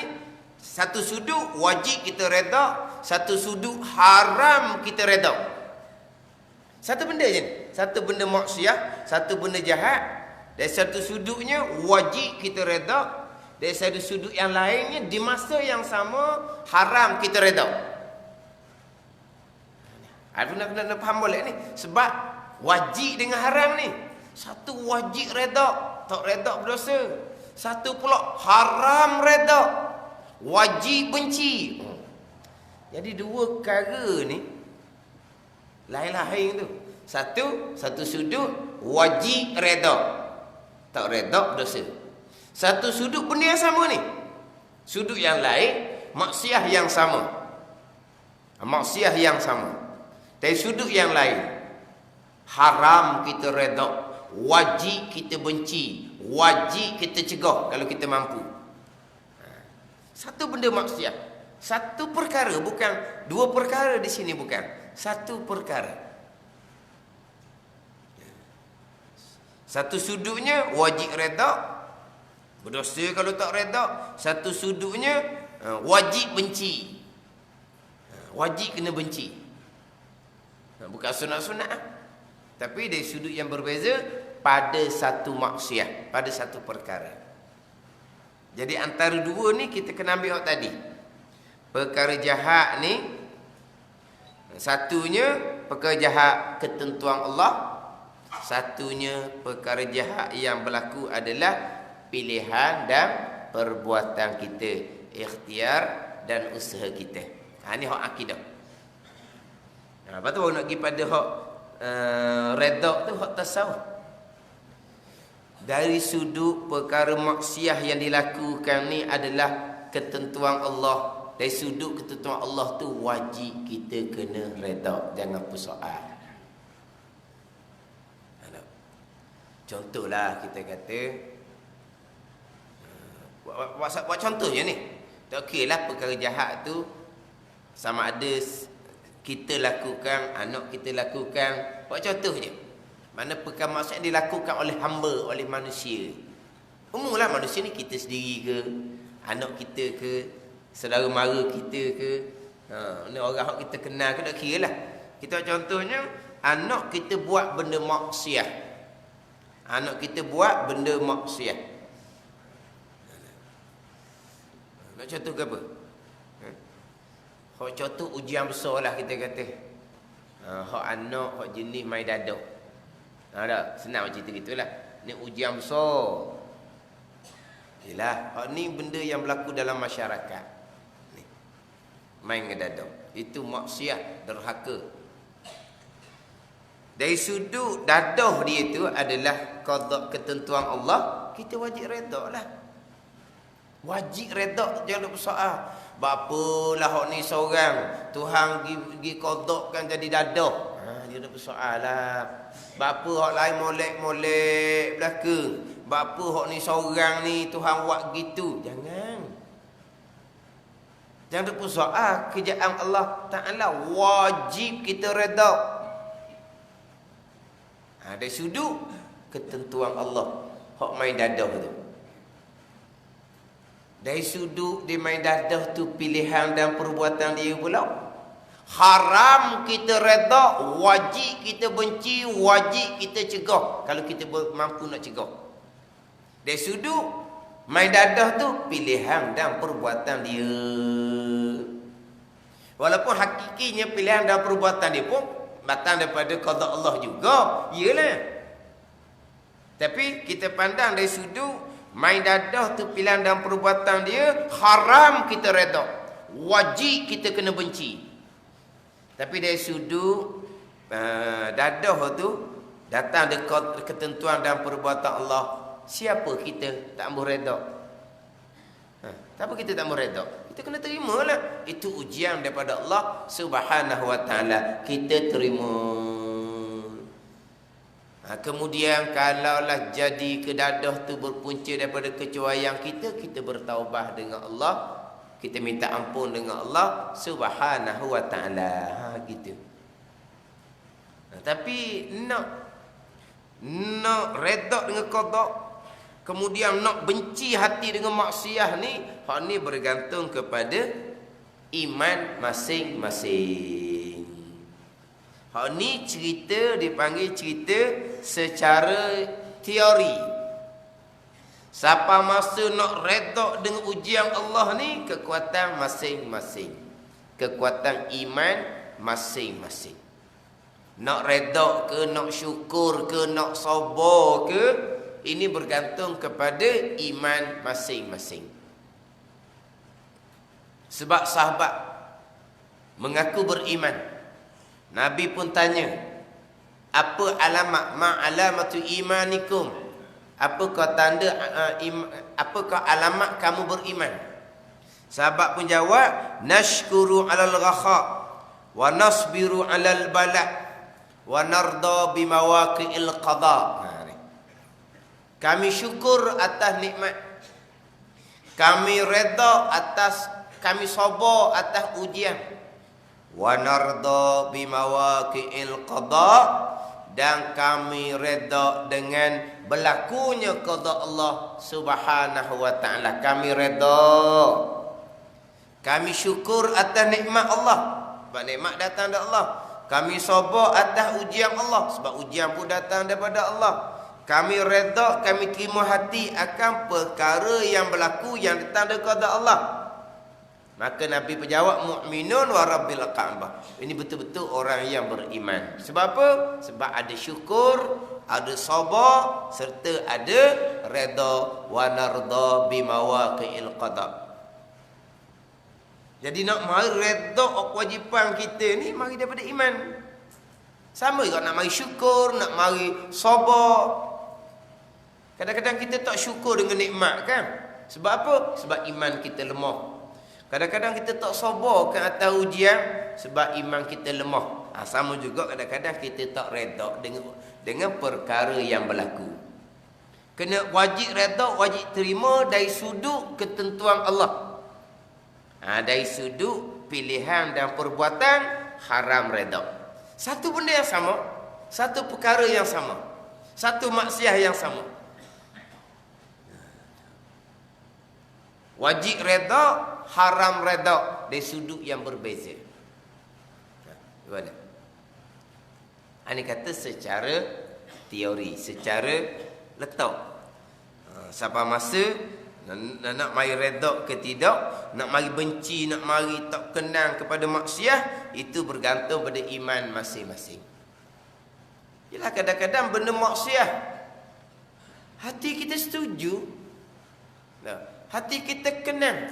Satu sudut wajib kita reda, satu sudut haram kita reda. Satu benda je ni. Satu benda maksiat, satu benda jahat. Dari satu sudutnya wajib kita reda, dari satu sudut yang lainnya di masa yang sama haram kita reda. Kena faham boleh ni. Sebab wajib dengan haram ni. Satu wajib reda, tak reda berdosa. Satu pula haram reda, wajib benci. Jadi dua perkara ni lain-lain tu. Satu sudut wajib reda, tak reda berdosa. Satu sudut benda yang sama ni, sudut yang lain maksiat yang sama. Maksiat yang sama. Dari sudut yang lain haram kita reda, wajib kita benci, wajib kita cegah kalau kita mampu. Satu benda maksiat, satu perkara, bukan dua perkara di sini, bukan satu perkara. Satu sudutnya wajib reda, berdosa kalau tak reda. Satu sudutnya wajib benci, wajib kena benci. Bukan sunat-sunat, tapi dari sudut yang berbeza pada satu maksiat, pada satu perkara. Jadi antara dua ni kita kena ambil tadi. Perkara jahat ni, satunya perkara jahat ketentuan Allah, satunya perkara jahat yang berlaku adalah pilihan dan perbuatan kita, ikhtiar dan usaha kita. Ini hak akidah. Lepas tu baru nak pergi pada hak reda tu, hak tasawuf. Dari sudut perkara maksiat yang dilakukan ni adalah ketentuan Allah. Dari sudut ketentuan Allah tu wajib kita kena reda, jangan persoal. Contohlah kita kata buat contoh je ni. Tak okeylah perkara jahat tu sama ada kita lakukan, anak kita lakukan. Buat contoh je. Mana perkara maksiat dilakukan oleh hamba, oleh manusia. Umumlah manusia ni kita sendiri ke, anak kita ke, saudara mara kita ke, ni orang yang kita kenal ke, tak kira lah. Kita contohnya anak kita buat benda maksiat. Anak kita buat benda maksiat. Nak contoh ke apa? Hak contoh ujian besar lah kita kata. Hak anak, hak jenis main dadah. Tak? Senang macam gitulah. Ni ujian besar. Yelah, hak ni benda yang berlaku dalam masyarakat. Ni. Main dengan dadah. Itu maksiat, derhaka. Dari sudut dadah dia itu adalah qada ketentuan Allah, kita wajib reda lah. Wajib reda, jangan bersoal. Bapalah hak ni seorang Tuhan pergi qadakan jadi dadah. Dia nak bersoal lah. Bapa hak lain molek-molek belaka. Bapa hak ni seorang ni Tuhan buat gitu. Jangan bersoal. Kerjaan Allah Ta'ala wajib kita reda. Dari sudut ketentuan Allah, hak main dadah tu. Dari sudut dia main dadah tu pilihan dan perbuatan dia pula. Haram kita reda, wajib kita benci, wajib kita cegah kalau kita mampu nak cegah. Dari sudut main dadah tu pilihan dan perbuatan dia. Walaupun hakikinya pilihan dan perbuatan dia pun batang daripada qada Allah juga. Iyalah. Tapi kita pandang dari sudut main dadah tu pilihan dan perbuatan dia, haram kita reda, wajib kita kena benci. Tapi dari sudut dadah tu datang dekat ketentuan dan perbuatan Allah, siapa kita tak mahu reda? Siapa kita tak mahu reda? Kita kena terimalah. Itu ujian daripada Allah Subhanahu wa ta'ala. Kita terima. Kemudian kalaulah jadi kedadah tu berpunca daripada kecuaian kita, kita bertaubat dengan Allah, kita minta ampun dengan Allah Subhanahu wa ta'ala. Gitu. Tapi nak reda dengan qada, Kemudian nak benci hati dengan maksiat ni, hak ni bergantung kepada iman masing-masing. Hak ni cerita dipanggil cerita secara teori. Siapa masa nak redha dengan ujian Allah ni, kekuatan masing-masing. Kekuatan iman masing-masing. Nak redha ke, nak syukur ke, nak sabar ke, ini bergantung kepada iman masing-masing. Sebab sahabat mengaku beriman. Nabi pun tanya, apa alamat, ma alamatu imanikum? Apakah tanda, apakah alamat kamu beriman? Sahabat pun jawab, nashkuru alal ghaha wa nasbiru alal bala wa narda bimawaqi'il qada. Kami syukur atas nikmat, kami redha atas, kami sabar atas ujian. Wa narda bimawaqi'il qada, dan kami redha dengan berlakunya qada Allah Subhanahu wa taala. Kami redha, kami syukur atas nikmat Allah, sebab nikmat datang dari Allah. Kami sabar atas ujian Allah, sebab ujian pun datang daripada Allah. Kami redha, kami terima hati akan perkara yang berlaku yang datang daripada Allah. Maka Nabi berjawab, mukminun wa rabbil Ka'bah. Ini betul-betul orang yang beriman. Sebab apa? Sebab ada syukur, ada sabar, serta ada redha, wa narda bimawaqi'il qada. Jadi nak mari redha kewajipan kita ni mari daripada iman. Sama juga nak mari syukur, nak mari sabar. Kadang-kadang kita tak syukur dengan nikmat kan? Sebab apa? Sebab iman kita lemah. Kadang-kadang kita tak sabar kan atas ujian sebab iman kita lemah. Sama juga kadang-kadang kita tak redha dengan perkara yang berlaku. Kena wajib redha, wajib terima dari sudut ketentuan Allah. Dari sudut pilihan dan perbuatan, haram redha. Satu benda yang sama, satu perkara yang sama, satu maksiat yang sama. Wajib redha, haram redha dari sudut yang berbeza. Gimana? Ini kata secara teori, secara letak. Siapa masa nak mari redha ke tidak, nak mari benci, nak mari tak kenal kepada maksiat, itu bergantung pada iman masing-masing. Yalah, kadang-kadang benda maksiat hati kita setuju. Hati kita kenal,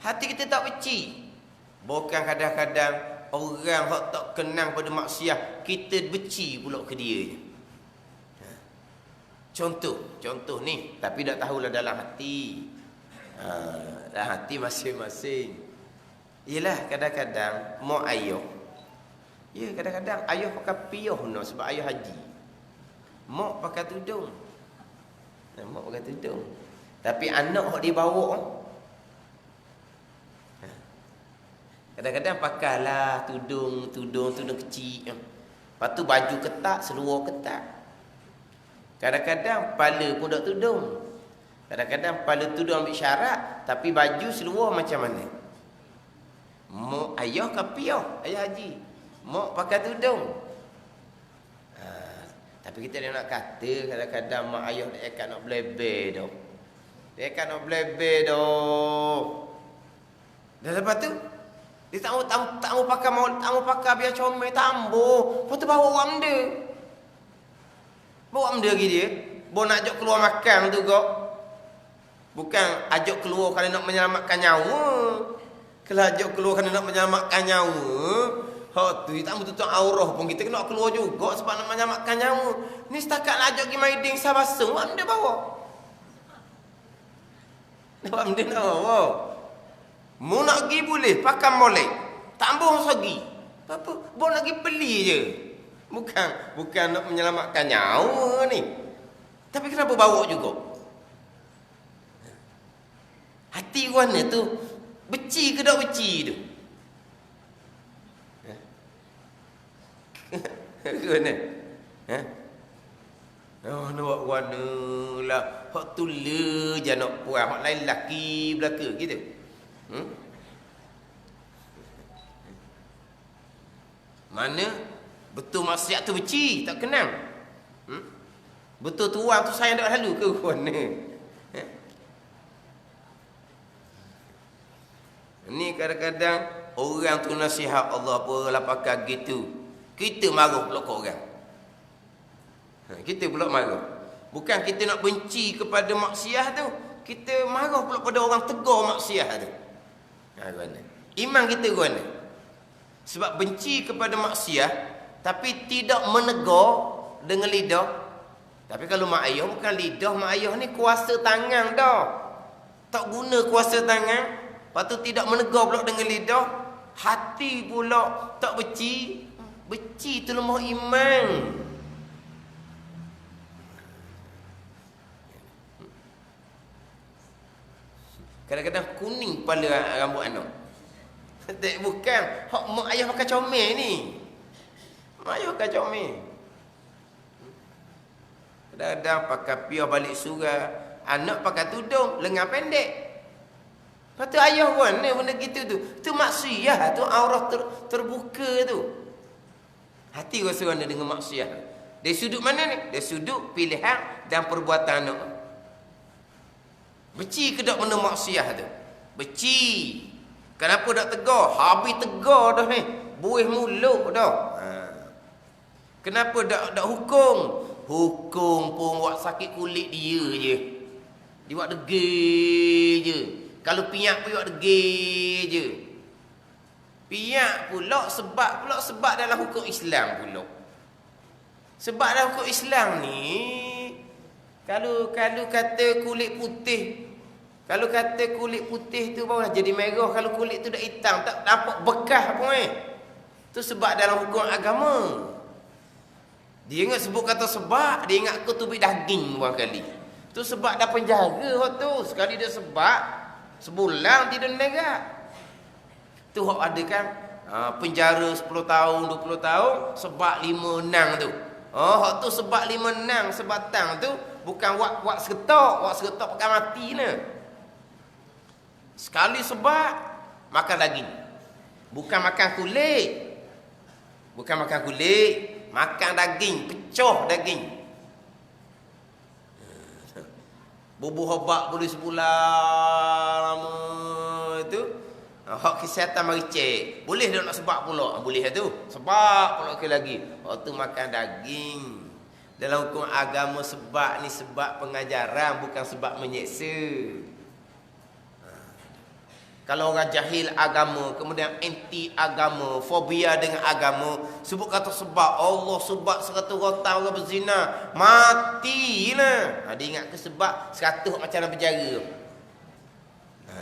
hati kita tak benci. Bukan kadang-kadang orang yang tak kenal pada maksiat, kita benci pula ke dia. Contoh ni, tapi tak tahulah dalam hati. Dalam hati masing-masing. Yelah, kadang-kadang mak ayah, ya kadang-kadang ayah pakai piyah no, sebab ayah haji. Mak pakai tudung. Mak pakai tudung. Tapi anak hok dibawa, kadang-kadang pakailah tudung kecil. Lepas tu baju ketat, seluar ketat. Kadang-kadang kepala pun tak tudung. Kadang-kadang kepala tudung ambil syarat, tapi baju seluar macam mana? Mak ayah kapiah, ayah haji. Mak pakai tudung. Tapi kita nak kata kadang-kadang mak ayah dekat nak belebel dah. Dia kan nak belebel dah. Dan lepas tu dia tak mau pakai biar comel, tambuh. Lepas tu bawa orang dia. Bawa dia lagi dia. Bawa nak ajak keluar makan tu kok. Bukan ajak keluar kerana nak menyelamatkan nyawa. Kalau ajak keluar kerana nak menyelamatkan nyawa, tu tak betul-betul aurah pun kita kena keluar juga sebab nak menyelamatkan nyawa. Ni setakat nak ajak pergi maiding sabasung, mana dia bawa? Nampak benda nak bawa. Mu nak pergi boleh, pakai molek. Tak boleh pergi. Apa? Boleh nak pergi beli je. Bukan nak menyelamatkan nyawa ni. Tapi kenapa bawa juga? Hati mana tu? Beci ke tak beci tu? Ke mana? Oh, nak buat warna lah. Hak tu semula je nak puas, hak lain laki belaka gitu. Mana betul maksiat tu benci, tak kenal. Betul tuan tu sayang tak lalu ke mana? Ni kadang-kadang orang tu nasihat Allah apa lah pakai gitu. Kita marah pula ke orang. Kita pula marah. Bukan kita nak benci kepada maksiat tu, kita marah pula pada orang tegur maksiat tu. Iman kita guna. Sebab benci kepada maksiat tapi tidak menegur dengan lidah. Tapi kalau mak ayah bukan lidah, mak ayah ni kuasa tangan dah. Tak guna kuasa tangan. Lepas tu tidak menegur pula dengan lidah. Hati pula tak benci. Benci tu lemah iman. Kadang-kadang kuning kepala rambut anak. Bukan hak mak ayah pakai comel ni. Mak ayah pakai comel. Kadang-kadang pakai piah balik surah, anak pakai tudung lengan pendek. Lepas tu ayah pun ni benda gitu tu. Tu maksiat tu, aurat terbuka tu. Hati rasa mana dengan maksiat. Dari sudut mana ni? Dari sudut pilihan dan perbuatan anak. Benci ke tak benda maksiat tu? Benci. Kenapa tak tegur? Habis tegur dah ni. Buih mulut dah. Kenapa tak hukum? Hukum pun buat sakit kulit dia je. Dia buat degil je. Kalau piak pun buat degil je. Piak pula sebab dalam hukum Islam pula. Sebab dalam hukum Islam ni, kalau kata kulit putih, kalau kata kulit putih tu barulah jadi merah, kalau kulit tu dah hitam tak nampak bekas pun tu sebab dalam hukum agama. Dia ingat sebut kata sebab, dia ingat ketubik daging buang kali. Tu sebab dah penjara hak tu. Sekali dia sebab, sebulan dia dah negara. Tu hak ada kan penjara 10 tahun, 20 tahun sebab 5 nang tu. Hak tu sebab 5 nang sebatang tu bukan wak seketok pakai mati lah. Sekali sebab makan daging. Bukan makan kulit. Bukan makan kulit. Makan daging, pecah daging. Bubuh obat boleh sebulan lama tu. Hak kesihatan mari cek. Boleh dia nak sebab pula? Boleh tu. Sebab pula ke lagi. Hak tu makan daging. Dalam hukum agama sebab ni sebab pengajaran, bukan sebab menyeksa. Kalau orang jahil agama, kemudian anti agama, fobia dengan agama, sebut kata sebab Allah sebab 100 rotan orang berzina, matilah. Dia ingat ke sebab 100 macam dalam penjara.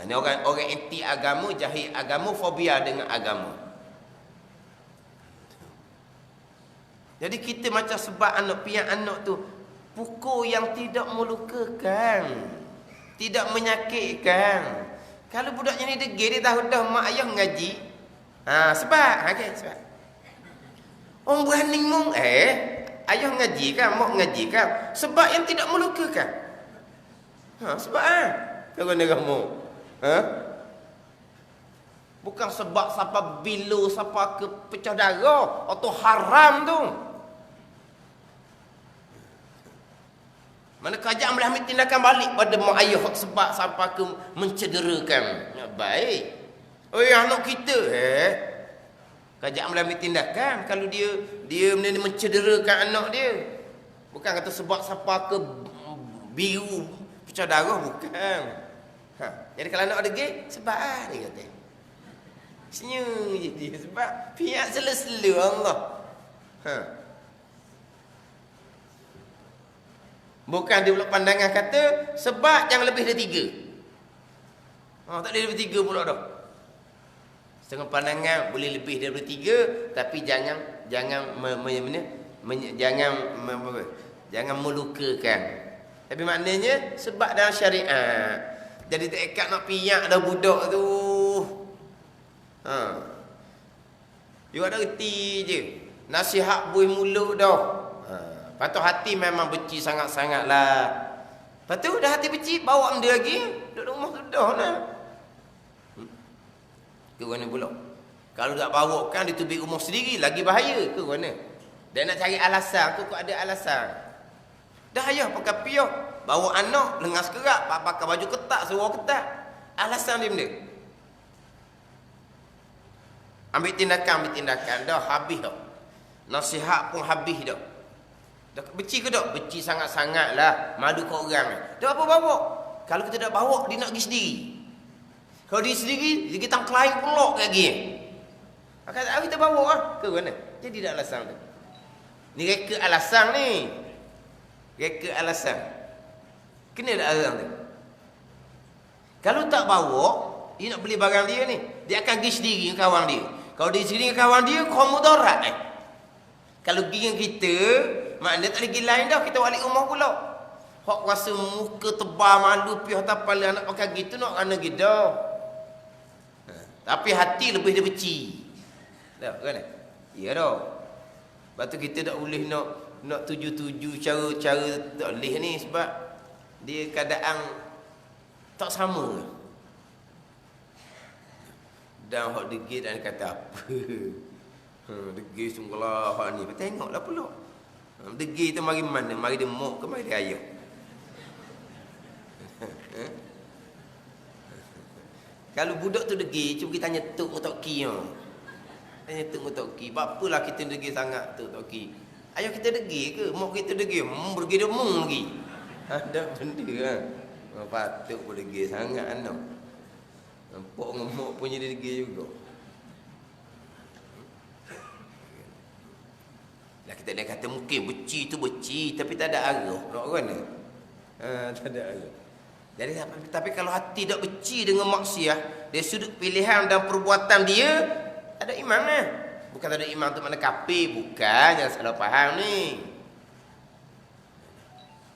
Ini orang anti agama, jahil agama, fobia dengan agama. Jadi kita macam sebab anak piang anak tu, pukul yang tidak melukakan, tidak menyakitkan. Kalau budaknya ni degil, dia tahu dah mak ayah ngaji. Sebab. Okay, sebab. Orang berani mung. Ayah ngaji kan, mak ngaji kan. Sebab yang tidak melukakan. Sebab Kau kena kamu. Bukan sebab siapa bilu, siapa ke pecah darah. Atau haram tu. Mana kajak boleh ambil tindakan balik pada mak ayah sebab sampai ke mencederakan. Baik. Anak kita kajak boleh ambil tindakan kalau dia mencederakan anak dia. Bukan kata sebab sampai ke biru pecah darah, bukan. Jadi kalau anak degil, sebab dia kata. Senyum je dia sebab pihak sela-sela Allah. Bukan dia pula pandangan kata sebab jangan lebih dari 3. Tak boleh lebih 3 pula dah. Setengah pandangan boleh lebih daripada 3, tapi jangan melukakan. Tapi maknanya sebab dalam syariat. Jadi tak ikat nak piyak dah budak tu. Dia ada reti je. Nasihat buih mulut dah. Patut hati memang benci sangat-sangat lah. Lepas tu dah hati benci, bawa benda lagi, duduk rumah tu dah lah. Ke mana pula? Kalau tak bawa kan dia tubik rumah sendiri, lagi bahaya ke mana? Dia nak cari alasan, tu kok ada alasan. Dah ayah pakai piah, bawa anak, lengas kerak, pakai baju ketat, seluar ketat. Alasan dia benda. Ambil tindakan, dah habis dah. Nasihat pun habis dah. Dah benci ke tak? Benci sangat-sangat lah. Malu ke orang. Dah apa bawa? Kalau kita dah bawa, dia nak pergi sendiri. Kalau dia sendiri, dia kita klaim pulak lagi. Kata kita bawa lah. Ke mana? Jadi dah alasan tu. Ni reka alasan ni. Reka alasan. Kena dah alasan tu. Kalau tak bawa, dia nak beli barang dia ni. Dia akan pergi sendiri dengan kawan dia. Kalau dia sendiri dengan kawan dia, kau mudarat Kalau pergi dengan kita, maknanya tak lagi lain dah. Kita balik rumah pula. Hak rasa muka tebal malu, piah tapal anak pakai gitu, nak kena gitu. Tapi hati lebih dia benci. Dah kan? Ya dah. Lepas tu kita tak boleh nak tuju-tuju cara-cara tak boleh ni sebab dia keadaan tak sama. Dan hak degil dan kata apa? Degil sungguhlah hak ni. Tengoklah pula. Degil tu mari mana? Mari dia mok ke mari dia ayah? Kalau budak tu degil, cuba kita tanya tok motok ki. Tanya tok motok ki. Apalah kita degil sangat tok motok ki? Ayah kita degil ke? Mok kita degil? Bergil dia mung lagi. Ada benda kan? Patut pun degil sangat anak. Nampak ngemuk punya dia degil juga. Lah kita dah kata mungkin benci tu benci tapi tak ada arah. Nak kan? Tak ada arah. Jadi tapi kalau hati tak benci dengan maksiat, dia sudut pilihan dan perbuatan dia ada iman lah. Bukan ada iman tu mana kafir, bukan, jangan salah faham ni.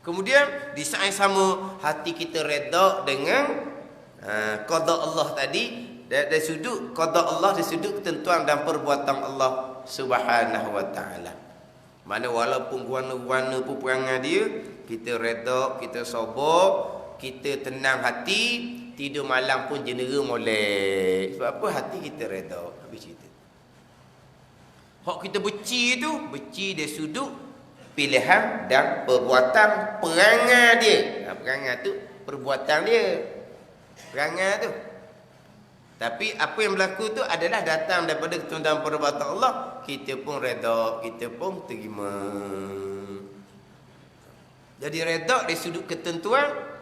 Kemudian di saat yang sama hati kita redha dengan qada Allah tadi, dari sudut qada Allah, dari sudut ketentuan dan perbuatan Allah Subhanahu wa taala. Mana walaupun warna-warna peperangan dia, kita redha, kita sabar, kita tenang hati, tidur malam pun jendera molek. Sebab apa? Hati kita redha. Habis cerita. Hak kita benci tu, benci dari sudut pilihan dan perbuatan perangai dia. Perangai tu perbuatan dia. Perangai tu. Tapi apa yang berlaku tu adalah datang daripada ketentuan perbuatan Allah. Kita pun redha, kita pun terima. Jadi redha dari sudut ketentuan,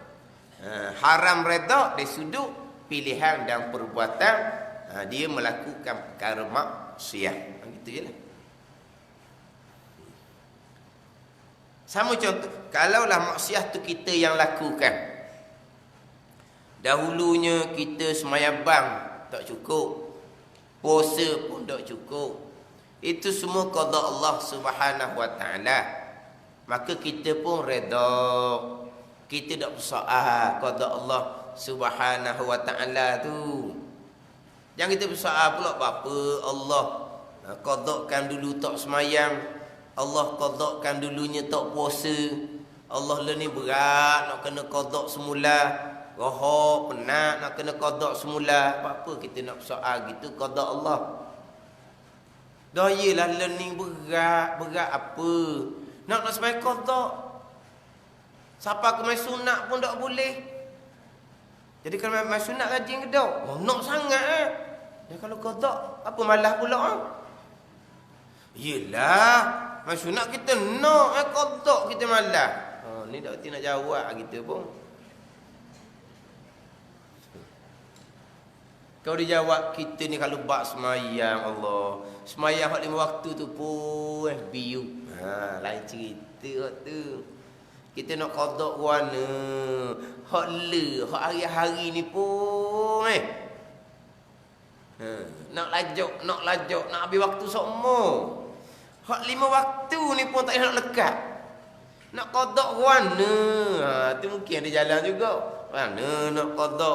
haram redha dari sudut pilihan dan perbuatan dia melakukan perkara maksiat. Gitu je lah. Sama contoh, kalaulah maksiat tu kita yang lakukan. Dahulunya kita sembahyang tak cukup, puasa pun tak cukup. Itu semua qada Allah Subhanahu wa taala. Maka kita pun redha. Kita tak bersoal qada Allah Subhanahu wa taala tu. Jangan kita bersoal pula apa Allah qadakan dulu tak sembahyang, Allah qadakan dulunya tak puasa. Allah lah ni berat nak kena qada semula. Rohok, penat, nak kena qada semula. Apa kita nak soal gitu qada Allah? Dah yelah learning berat apa? Nak sampai qada. Siapa ke main sunat pun tak boleh. Jadi kalau main sunat rajin ke tak? Oh, nak sangat Dan kalau qada, apa malah pula Yelah, main sunat kita nak, qada kita malah. Ni tak nak jawab kita pun. Kau dijawab kita ni kalau bak semayang Allah. Semayang hak 5 waktu tu pun biu. Lain cerita hak tu. Kita nak qada warna. Hak hak hari-hari ni pun nak lajak, nak habis waktu semua. Hak 5 waktu ni pun tak nak lekat. Nak qada warna. Tu mungkin ada jalan juga. Mana nak qada?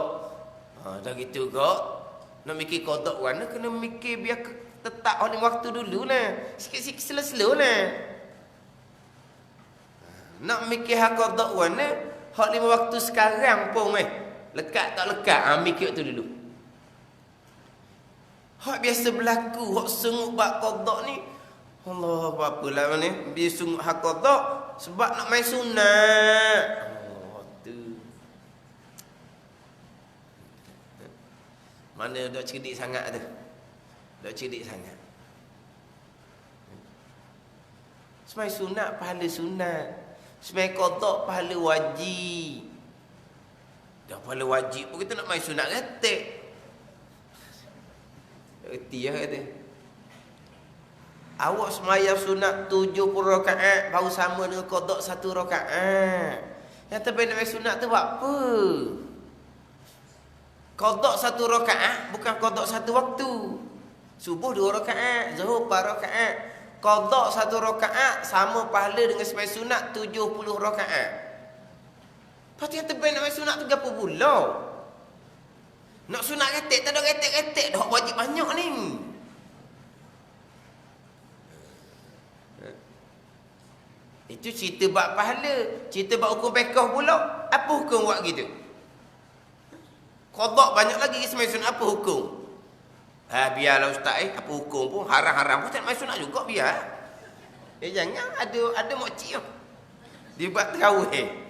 Dah gitu kok. Nak mikir qada warna kena mikir biar tetap oleh waktu dulu lah. Sikit-sikit slow-slow lah. Nak mikir hak qada warna, Hak 5 waktu sekarang pun lekat tak lekat, ambil kira tu dulu. Hak biasa berlaku, hak sungguh bab qada ni, Allah apalah mana dia sungguh hak qada sebab nak main sunat. Oh tu. Mana dak cerdik sangat tu. Dak cerdik sangat. Semai sunat pahala sunat. Semai qada pahala wajib. Dah pahala wajib pun kita nak main sunat retik. Erti lah kata. Awak semayang sunat 70 rakaat baru sama dengan qada 1 rakaat. Yang tapi nak main sunat tu buat apa? Qada 1 rakaat bukan qada 1 waktu. Subuh 2 rakaat, zuhur 4 rakaat. Qada 1 rakaat sama pahala dengan sembahyang sunat 70 rakaat. Pasti yang terbaik nak main sunat 30 bulan. Nak sunat retik tak ada retik-retik dah wajib banyak ni. Itu cerita bab pahala, cerita bab hukum fiqh pula. Apa hukum buat gitu? Qada banyak lagi sembahyang sunat apa hukum? Biarlah ustaz apa hukum pun haram-haram pun tak main sunat juga biar. Jangan ada mokcik dia buat tarawih.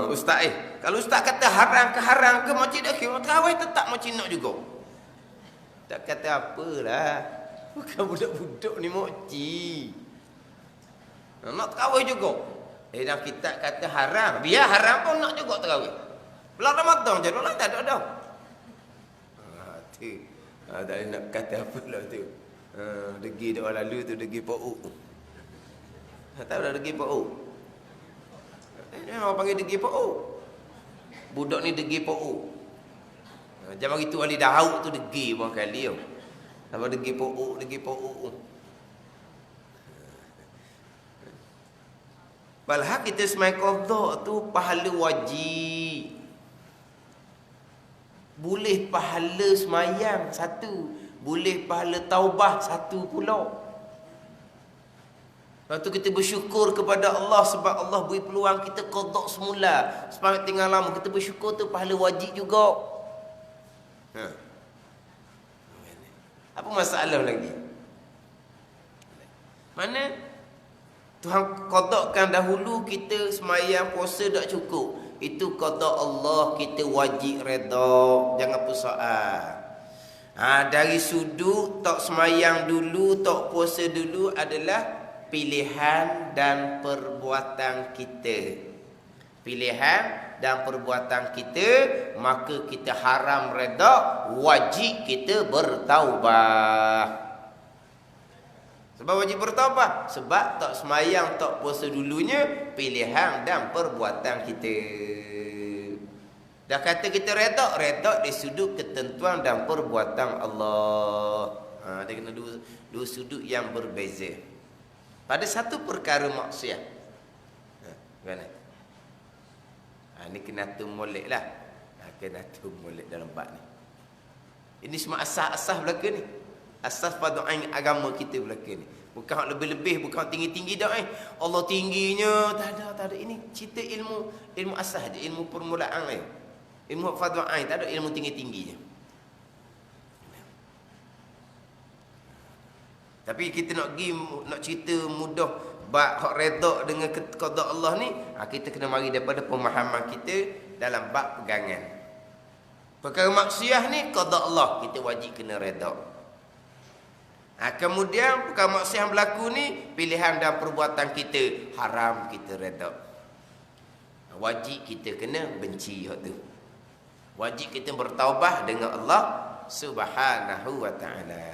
Ustaz kalau ustaz kata haram ke mokcik dak kira tarawih tetap mokcik nak juga. Tak kata apalah. Bukan budak-budak ni mokcik. Nak tarawih juga. Dalam kitab kata haram, biar haram pun nak juga tarawih. Bulan Ramadan je lah tak ada dah. Tu. Tak ada nak kata apa lah tu. Degi dah lalu tu degi pok. Tak tahu dah degi pok. Orang panggil degi pok. Budak ni degi pok. Jangan begitu wali dahauk tu degi buang kali tu. Apa degi pok. Balhak kita semai qada tu pahala wajib. Boleh pahala semayang 1, boleh pahala taubah 1 pula. Lepas tu kita bersyukur kepada Allah sebab Allah beri peluang kita qada semula. Sebab tinggal lama kita bersyukur tu pahala wajib juga. Apa masalah lagi? Mana Tuhan qadakan dahulu kita semayang puasa tak cukup. Itu qada Allah, kita wajib redha. Jangan persoal. Dari sudut tak semayang dulu, tak puasa dulu adalah pilihan dan perbuatan kita. Pilihan dan perbuatan kita, maka kita haram redha, wajib kita bertaubat. Sebab wajib bertaubat, sebab tak semayang, tak puasa dulunya pilihan dan perbuatan kita. Dah kata kita redha di sudut ketentuan dan perbuatan Allah. Dia kena dua sudut yang berbeza. Pada satu perkara maksiat. Mana? Ini kena molek lah. Kena molek dalam bab ni. Ini semua asas-asas belaka ni. Asas pada agama kita belaka ni. Bukan hak lebih-lebih, bukan tinggi-tinggi dah Allah tingginya, tak ada. Ini cerita ilmu asas je, ilmu permulaan Ilmu fardhu ain, tak ada ilmu tinggi-tingginya. Tapi kita nak cerita mudah bab hak redha dengan qada Allah ni, kita kena mari daripada pemahaman kita dalam bab pegangan. Perkara maksiat ni qada Allah, kita wajib kena redha. Kemudian perkara maksiat yang berlaku ni pilihan dan perbuatan kita, haram kita redha. Wajib kita kena benci hak tu. Wajib kita bertaubat dengan Allah Subhanahu wa taala.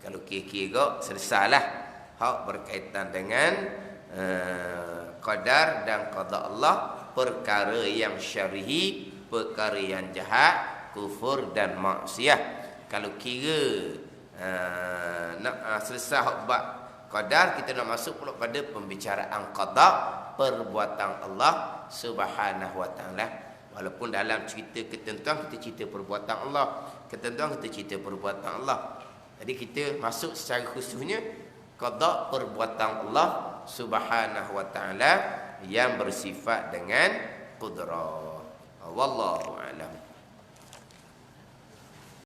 Kalau kira-kira selesailah hak berkaitan dengan qadar dan qada Allah, perkara yang syar'i, perkara yang jahat, kufur dan maksiat. Kalau kira nak selesai hak bab qadar, kita nak masuk pula pada pembicaraan qada, perbuatan Allah Subhanahu wa taala. Walaupun dalam cerita ketentuan kita cerita perbuatan Allah, ketentuan kita cerita perbuatan Allah. Jadi kita masuk secara khususnya qada perbuatan Allah Subhanahu wa taala yang bersifat dengan qudrah. Wallahu